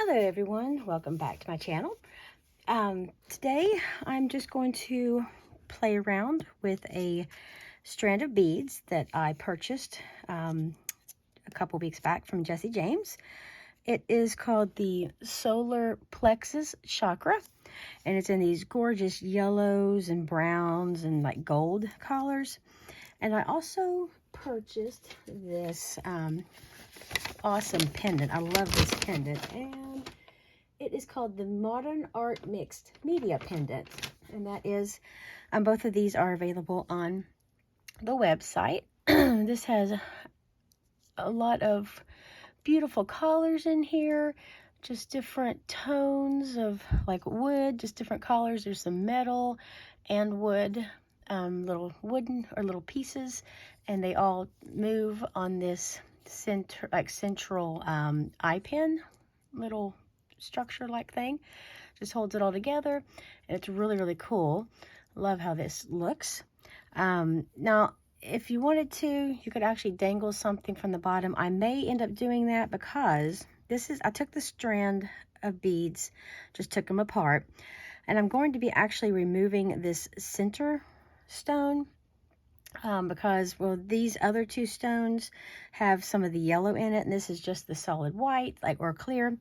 Hello everyone, welcome back to my channel. Today I'm just going to play around with a strand of beads that I purchased a couple weeks back from Jesse James. It is called the Solar Plexus Chakra, and it's in these gorgeous yellows and browns and like gold colors. And I also purchased this awesome pendant. I love this pendant, and it is called the Modern Art Mixed Media Pendant, and that is, both of these are available on the website. This has a lot of beautiful colors in here, just different tones of like wood, just different colors. There's some metal and wood, little wooden or little pieces, and they all move on this central eye pin little structure like thing. Just holds it all together, and it's really cool. Love how this looks. Now if you wanted to, you could actually dangle something from the bottom. I may end up doing that because I took the strand of beads, just took them apart, and I'm going to be actually removing this center stone because, well, these other two stones have some of the yellow in it, and this is just the solid white, or clear.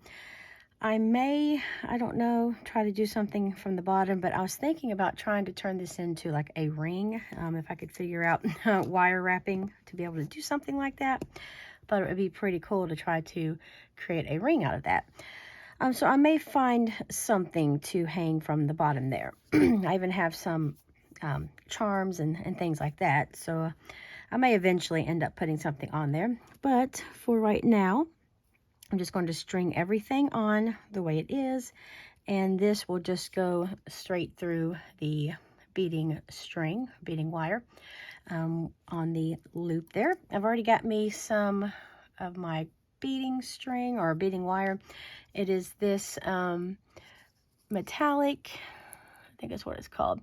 I may, I don't know, try to do something from the bottom, but I was thinking about trying to turn this into like a ring, if I could figure out wire wrapping to be able to do something like that. But it would be pretty cool to try to create a ring out of that. So I may find something to hang from the bottom there. I even have some charms and things like that, so I may eventually end up putting something on there. But for right now, I'm just going to string everything on the way it is, and this will just go straight through the beading wire on the loop there. I've already got me some of my beading string or beading wire. It is this metallic, I think that's what it's called,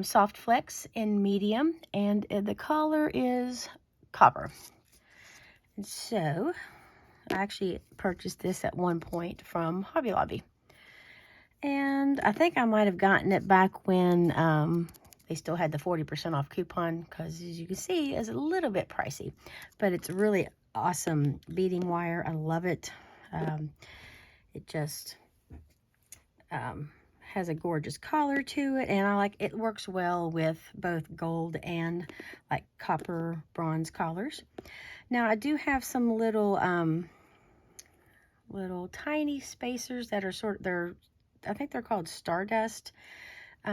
soft flex in medium, and the color is copper. And so I actually purchased this at one point from Hobby Lobby, and I think I might have gotten it back when they still had the 40% off coupon, because as you can see, it's a little bit pricey, but it's really awesome beading wire. I love it. It just has a gorgeous color to it, and it works well with both gold and like copper bronze collars. Now I do have some little tiny spacers that are I think they're called Stardust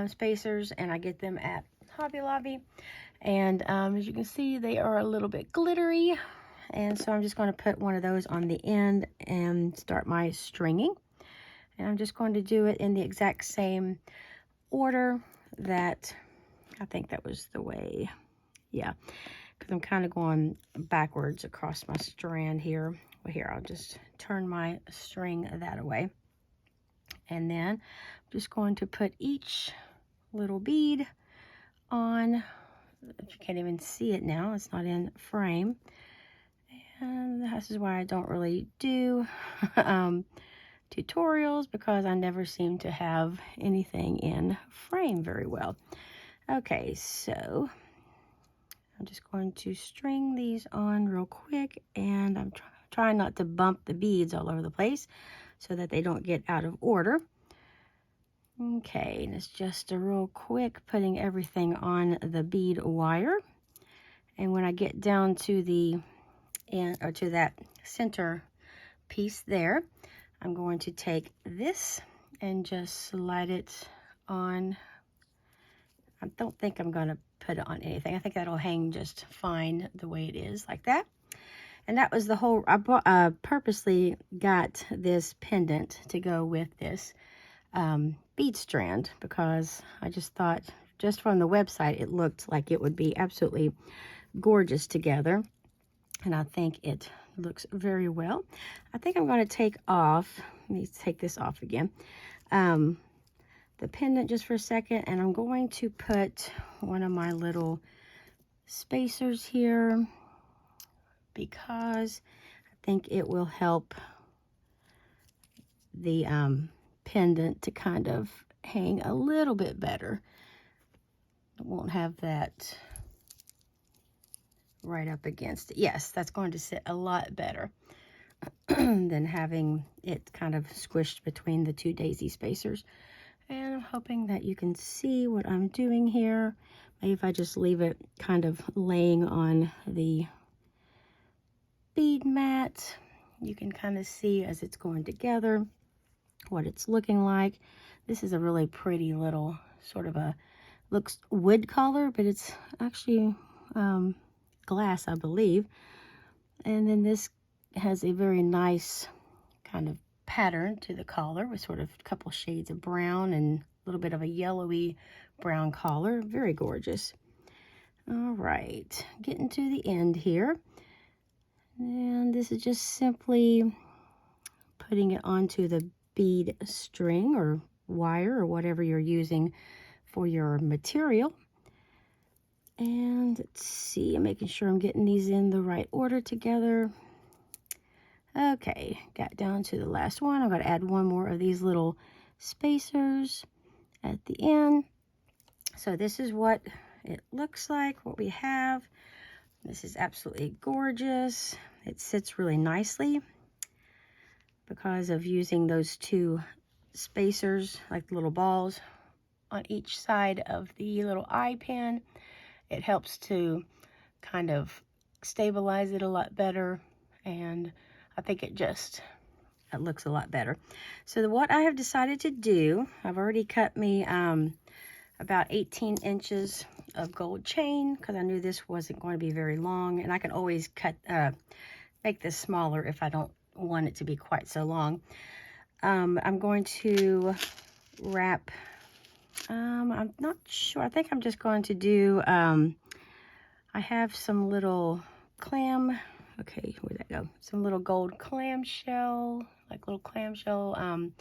Spacers, and I get them at Hobby Lobby. And as you can see, they are a little bit glittery, and so I'm just going to put one of those on the end and start my stringing. And I'm just going to do it in the exact same order that, I think that was the way, yeah, because I'm kind of going backwards across my strand here. Well, here, I'll just turn my string that away. And then I'm just going to put each little bead on. You can't even see it now, it's not in frame. And this is why I don't really do tutorials, because I never seem to have anything in frame very well. Okay, so I'm just going to string these on real quick, and I'm trying not to bump the beads all over the place so that they don't get out of order. Okay, and it's just a real quick putting everything on the bead wire. And when I get down to the end, or to that center piece there, I'm going to take this and just slide it on. I don't think I'm going to put it on anything. I think that'll hang just fine the way it is, like that. And that was the whole, I purposely got this pendant to go with this bead strand, because I just thought, just from the website, it looked like it would be absolutely gorgeous together. And I think it looks very well. I think I'm going to take off, let me take this off again, the pendant just for a second, and I'm going to put one of my little spacers here, because I think it will help the pendant to kind of hang a little bit better. It won't have that right up against it. Yes, that's going to sit a lot better than having it kind of squished between the two daisy spacers. And I'm hoping that you can see what I'm doing here. Maybe if I just leave it kind of laying on the bead mat, you can kind of see as it's going together what it's looking like. This is a really pretty little sort of a, looks wood color, but it's actually glass, I believe. And then this has a very nice kind of pattern to the collar with sort of a couple shades of brown and a little bit of a yellowy brown collar. Very gorgeous. All right, getting to the end here. And this is just simply putting it onto the bead string or wire or whatever you're using for your material. And let's see, I'm making sure I'm getting these in the right order together. Okay, got down to the last one. I'm going to add one more of these little spacers at the end. So this is what it looks like, what we have. This is absolutely gorgeous. It sits really nicely because of using those two spacers, like the little balls, on each side of the little eye pin. It helps to kind of stabilize it a lot better, and I think it looks a lot better. So what I have decided to do, I've already cut me about 18 inches of gold chain because I knew this wasn't going to be very long, and I can always make this smaller if I don't want it to be quite so long. I'm going to wrap, I'm not sure, I think I'm just going to do, I have some little clam, okay, where'd that go? Some little gold clamshell, like little clamshell.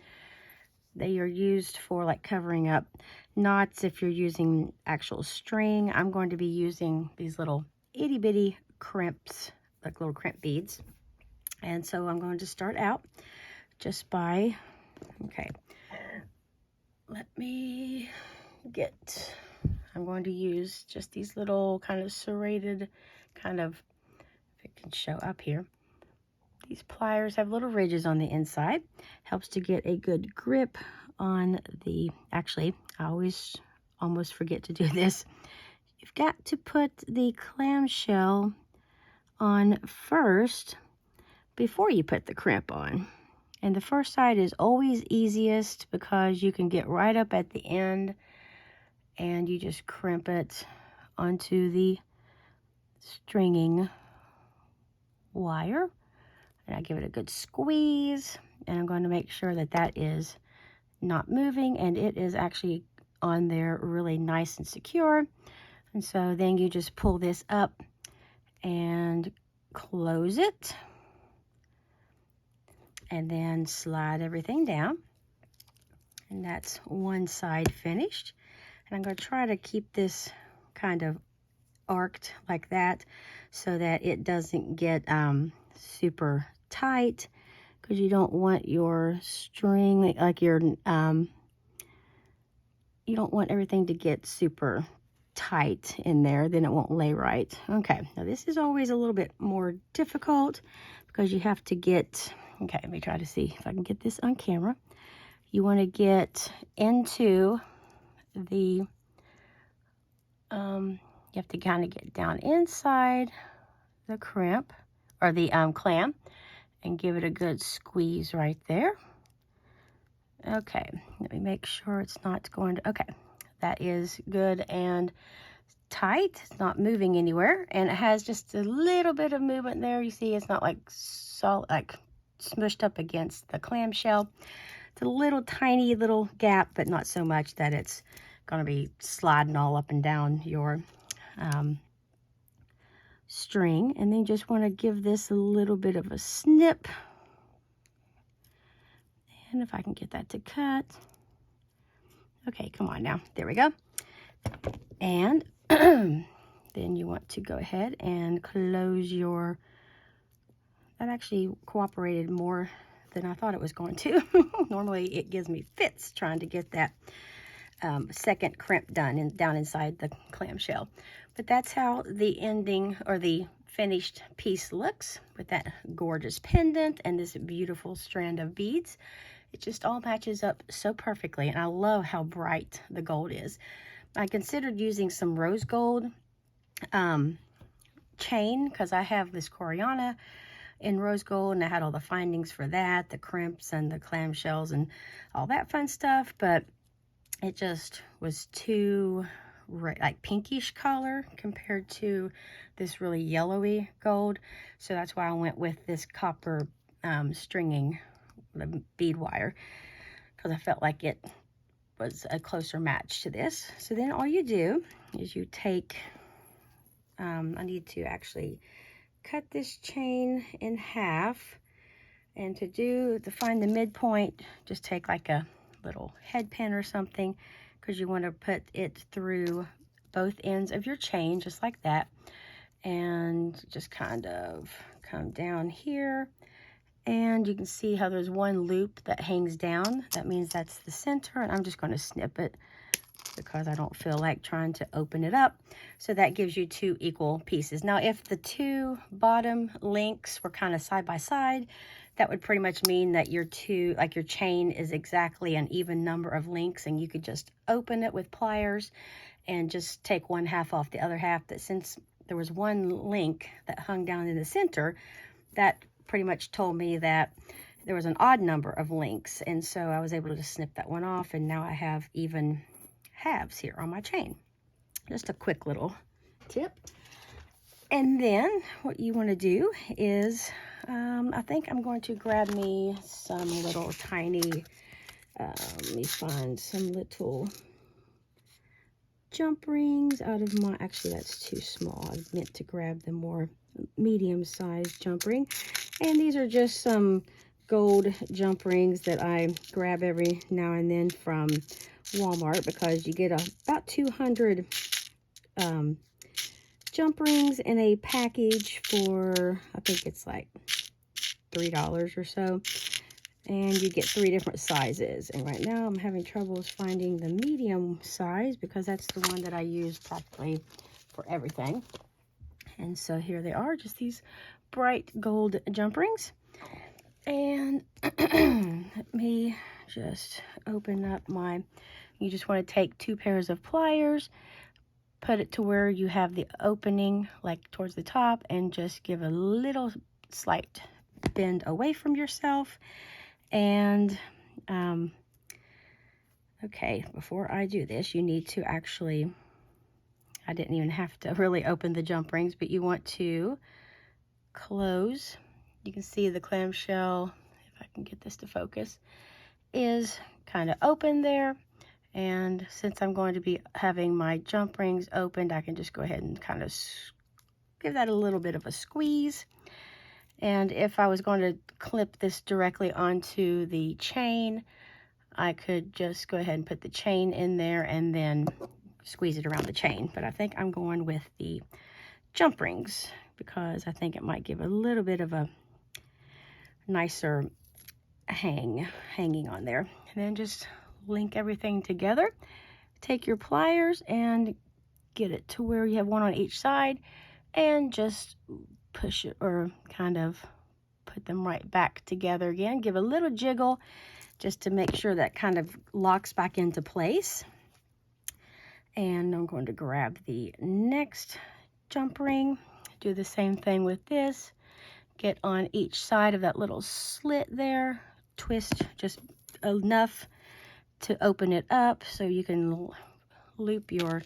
They are used for like covering up knots if you're using actual string. I'm going to be using these little itty bitty crimps, like little crimp beads. And so I'm going to start out just by, okay, let me get, I'm going to use just these little kind of serrated, kind of, if it can show up here. These pliers have little ridges on the inside. Helps to get a good grip on the, actually, I always almost forget to do this. You've got to put the clamshell on first before you put the crimp on. And the first side is always easiest because you can get right up at the end and you just crimp it onto the stringing wire. And I give it a good squeeze, and I'm going to make sure that that is not moving and it is actually on there really nice and secure. And so then you just pull this up and close it, and then slide everything down. And that's one side finished. And I'm going to try to keep this kind of arced like that so that it doesn't get super tight, because you don't want your string, like your you don't want everything to get super tight in there, then it won't lay right. Okay, now this is always a little bit more difficult because you have to get, okay, let me try to see if I can get this on camera. You want to get into the you have to kind of get down inside the crimp or the clam and give it a good squeeze right there. Okay, let me make sure it's not going to, okay, that is good and tight. It's not moving anywhere, and it has just a little bit of movement there. You see, it's not like solid, like smushed up against the clamshell. It's a little tiny little gap, but not so much that it's going to be sliding all up and down your string. And then you just want to give this a little bit of a snip. And if I can get that to cut. Okay, come on now. There we go. And then you want to go ahead and close your, that actually cooperated more than I thought it was going to. Normally it gives me fits trying to get that second crimp done down inside the clamshell. But that's how the ending or the finished piece looks with that gorgeous pendant and this beautiful strand of beads. It just all matches up so perfectly, and I love how bright the gold is. I considered using some rose gold chain because I have this Coriana in rose gold, and I had all the findings for that, the crimps and the clamshells and all that fun stuff, but it just was too like pinkish color compared to this really yellowy gold. So that's why I went with this copper stringing, the bead wire, because I felt like it was a closer match to this. So then all you do is you take, I need to actually cut this chain in half, and to find the midpoint, just take like a little head pin or something, because you want to put it through both ends of your chain just like that, and just kind of come down here, and you can see how there's one loop that hangs down. That means that's the center, and I'm just going to snip it because I don't feel like trying to open it up. So that gives you two equal pieces. Now if the two bottom links were kind of side by side, that would pretty much mean that your chain is exactly an even number of links, and you could just open it with pliers and just take one half off the other half. But since there was one link that hung down in the center, that pretty much told me that there was an odd number of links, and so I was able to snip that one off, and now I have even halves here on my chain. Just a quick little tip. And then what you want to do is, I think I'm going to grab me some little tiny, let me find some little jump rings out of my, actually that's too small. I meant to grab the more medium-sized jump ring. And these are just some gold jump rings that I grab every now and then from Walmart, because you get about 200 jump rings in a package for, I think it's like $3 or so, and you get 3 different sizes. And right now I'm having troubles finding the medium size because that's the one that I use practically for everything. And so here they are, just these bright gold jump rings. And let me just open up my, you just want to take 2 pairs of pliers, put it to where you have the opening like towards the top, and just give a little slight bend away from yourself. And okay, before I do this, you need to actually, I didn't even have to really open the jump rings, but you want to close. You can see the clamshell, if I can get this to focus, is kind of open there. And since I'm going to be having my jump rings opened, I can just go ahead and kind of give that a little bit of a squeeze. And if I was going to clip this directly onto the chain, I could just go ahead and put the chain in there and then squeeze it around the chain. But I think I'm going with the jump rings because I think it might give a little bit of a nicer hanging on there. And then just link everything together. Take your pliers and get it to where you have one on each side, and just push it, or kind of put them right back together again. Give a little jiggle just to make sure that kind of locks back into place. And I'm going to grab the next jump ring, do the same thing with this, get on each side of that little slit there, twist just enough to open it up so you can loop your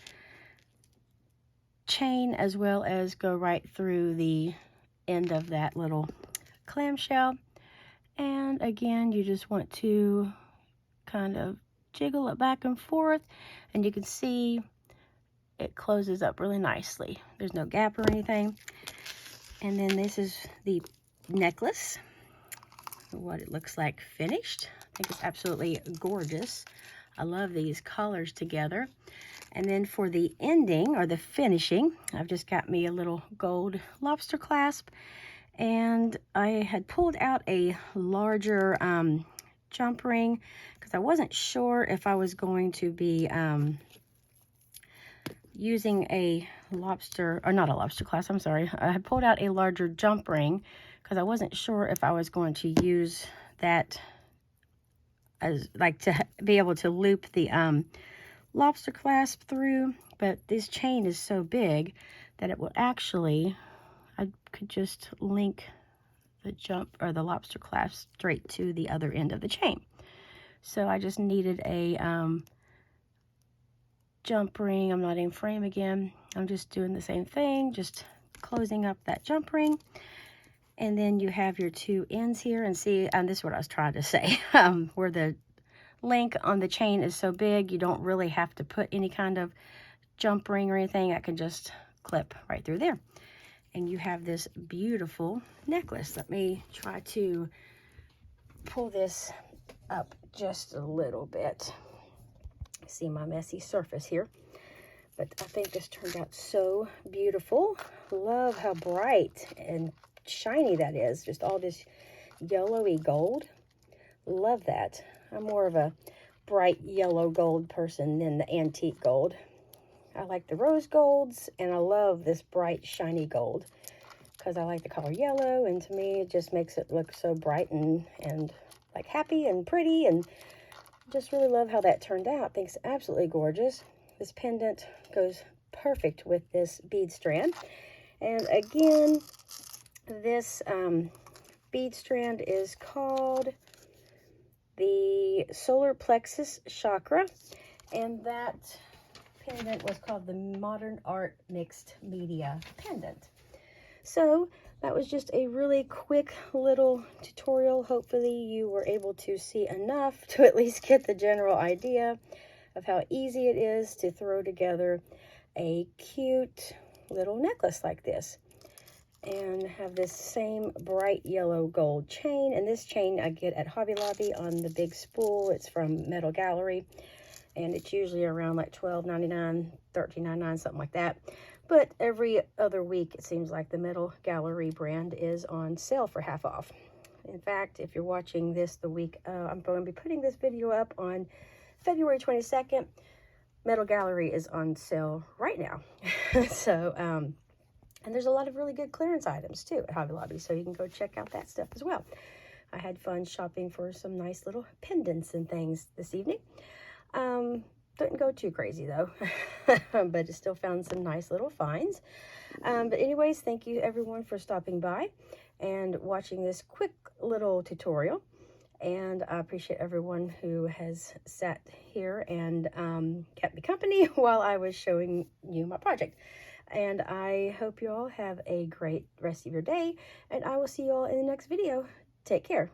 chain, as well as go right through the end of that little clamshell. And again, you just want to kind of jiggle it back and forth, and you can see it closes up really nicely. There's no gap or anything. And then this is the necklace, what it looks like finished. I think it's absolutely gorgeous. I love these colors together. And then for the ending, or the finishing, I've just got me a little gold lobster clasp, And I had pulled out a larger jump ring because I wasn't sure if I was going to be using a lobster, or not a lobster class, I'm sorry. I had pulled out a larger jump ring because I wasn't sure if I was going to use that as like to be able to loop the lobster clasp through, but this chain is so big that it will actually, I could just link the jump or the lobster clasp straight to the other end of the chain. So I just needed a jump ring. I'm not in frame again. I'm just doing the same thing, just closing up that jump ring. And then you have your two ends here, and see, and this is what I was trying to say, where the link on the chain is so big, you don't really have to put any kind of jump ring or anything. I can just clip right through there. And you have this beautiful necklace. Let me try to pull this up just a little bit. See my messy surface here. But I think this turned out so beautiful. Love how bright and shiny that is. Just all this yellowy gold. Love that. I'm more of a bright yellow gold person than the antique gold. I like the rose golds, and I love this bright shiny gold because I like the color yellow, and to me it just makes it look so bright and like happy and pretty, and just really love how that turned out. I think it's absolutely gorgeous. This pendant goes perfect with this bead strand. And again, this bead strand is called the solar plexus chakra, and that pendant was called the modern art mixed media pendant. So that was just a really quick little tutorial. Hopefully you were able to see enough to at least get the general idea of how easy it is to throw together a cute little necklace like this. And have this same bright yellow gold chain. And this chain I get at Hobby Lobby on the big spool. It's from Metal Gallery. And it's usually around like $12.99, $13.99, something like that. But every other week, it seems like the Metal Gallery brand is on sale for half off. In fact, if you're watching this the week, I'm going to be putting this video up on February 22nd. Metal Gallery is on sale right now. So, and there's a lot of really good clearance items too at Hobby Lobby, so you can go check out that stuff as well. I had fun shopping for some nice little pendants and things this evening. Didn't go too crazy though, but I still found some nice little finds. But anyways, thank you everyone for stopping by and watching this quick little tutorial. And I appreciate everyone who has sat here and kept me company while I was showing you my project. And I hope you all have a great rest of your day, and I will see you all in the next video. Take care.